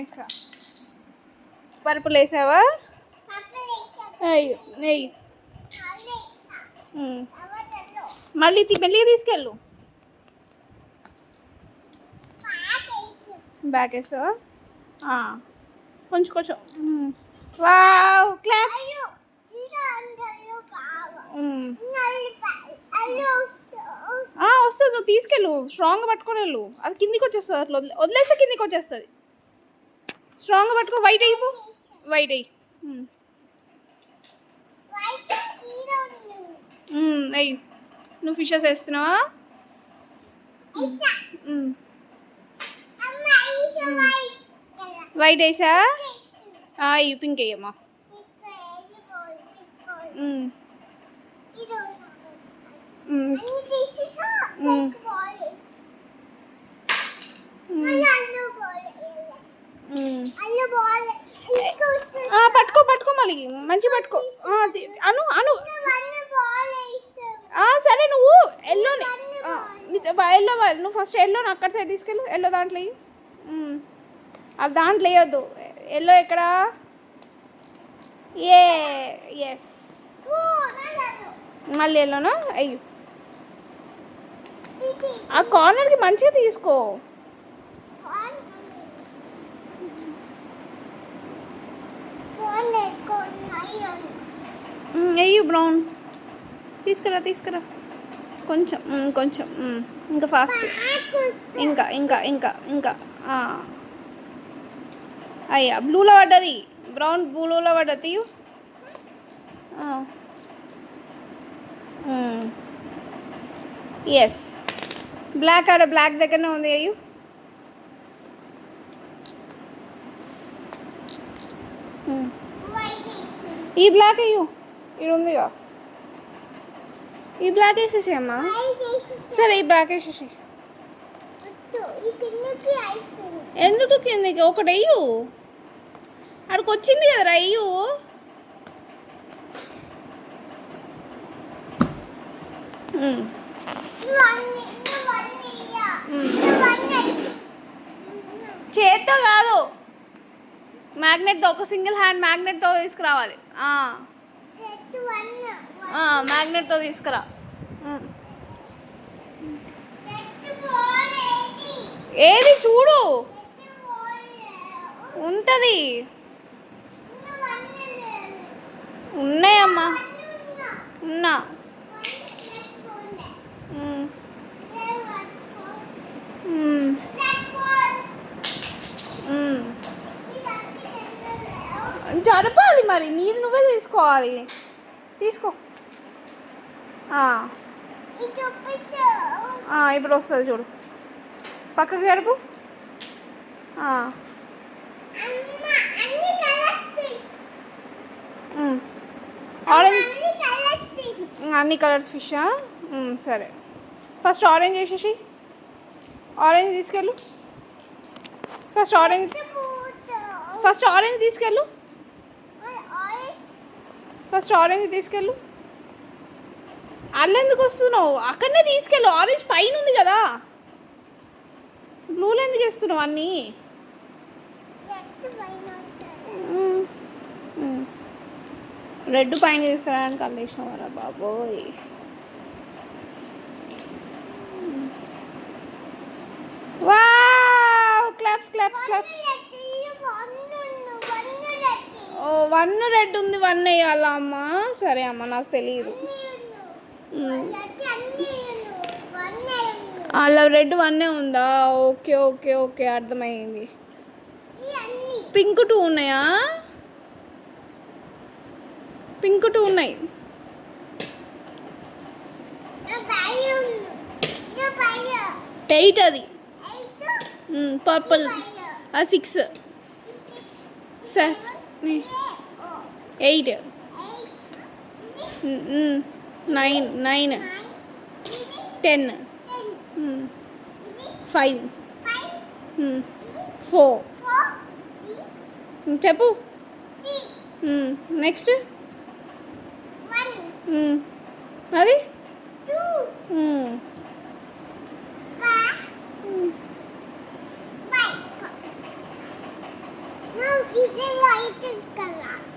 ఇస్తా. పరుపులు వేసావా? అయ్యో నెయ్యి. మళ్ళీ మెల్లిగా తీసుకెళ్ళు. బ్యాగ్ వేసావా? కొంచెం కొంచెం. Wow claps. వస్తుంది, నువ్వు తీసుకెళ్ళు. స్ట్రాంగ్గా పట్టుకొని వెళ్ళు. అది కిందికి వచ్చేస్తుంది. అట్లా వదిలేస్తే కిందికి వచ్చేస్తుంది. స్ట్రాంగ్గా పట్టుకో. వైట్ అయిపో. వైట్ అయ్యి అయ్యి. నువ్వు ఫిషెస్ వేస్తున్నావా? వైట్ వేసా? అయ్యి పింక్ వేయమ్మా. పట్టుకో పట్టుకో మళ్ళీ మంచి పట్టుకో. అను అను సరే నువ్వు ఎల్లోని ఎల్లో నువ్వు ఫస్ట్ ఎల్లోని అక్కడ సైడ్ తీసుకెళ్ళు. ఎల్లో దాంట్లో అది దాంట్లో వేయొద్దు. ఎల్లో ఎక్కడ? ఎస్ మళ్ళీ ఎల్లోనా? అయ్యో ఆ కార్నర్కి మంచిగా తీసుకో. అయ్యో బ్రౌన్ తీసుకురా తీసుకురా. కొంచెం కొంచెం ఇంకా ఫాస్ట్. ఇంకా ఇంకా ఇంకా ఇంకా అయ్యా బ్లూలో పడ్డది. బ్రౌన్ బ్లూలో పడ్డది. తీయు. ఎస్ బ్లాక్ ఆడ బ్లాక్ దగ్గరనే ఉంది. అయ్యో ఈ బ్లాక్ అయ్యో ఇది ఉందిగా. ఈ బ్లాక్ వేసేసి అమ్మా. సరే ఈ బ్లాక్ వేసేసి. ఎందుకు కిందకి? ఒకటి అయ్యు అక్కడికి వచ్చింది కదరా. అయ్యు చేత్తో కాదు, మ్యాగ్నెట్తో. ఒక సింగిల్ హ్యాండ్ మ్యాగ్నెట్తో తీసుకురావాలి. మ్యాగ్నెట్తో తీసుకురా. ఏది చూడు ఉంటుంది. ఉన్నాయమ్మా ఉన్నా. జరపాలి మరి. నీది నువ్వే తీసుకోవాలి. తీసుకో. ఇప్పుడు వస్తుంది చూడు. పక్కకి జరుపు. ఆరెంజ్ అన్ని కలర్స్ ఫిషా? సరే ఫస్ట్ ఆరెంజ్ వేసేసి. ఆరెంజ్ తీసుకెళ్ళు. ఫస్ట్ ఆరెంజ్ తీసుకెళ్ళు. ఫస్ట్ ఆరెంజ్ తీసుకెళ్ళు. అల్లెందుకు వస్తున్నావు? అక్కడనే తీసుకెళ్ళు. ఆరెంజ్ పైన ఉంది కదా. బ్లూలో ఎందుకు వేస్తున్నావు అన్నీ? రెడ్ పైన తీసుకురావడానికి అల్లేసినవారా బాబోయ్. Wow claps claps claps. ఓ 1 రెడ్ ఉంది. 1 వేయాలా అమ్మా? సరే అమ్మా నాకు తెలియదు. అలా రెడ్ 1 ఉందా? ఓకే ఓకే ఓకే అర్థమైంది. పింక్ 2 ఉన్నాయా? పింక్ 2 ఉన్నాయి. ఎయిట్ అది. పర్పుల్ 6 8 9 10 5 4 చెప్పు. నెక్స్ట్ అది ఇది వైట్ కలర్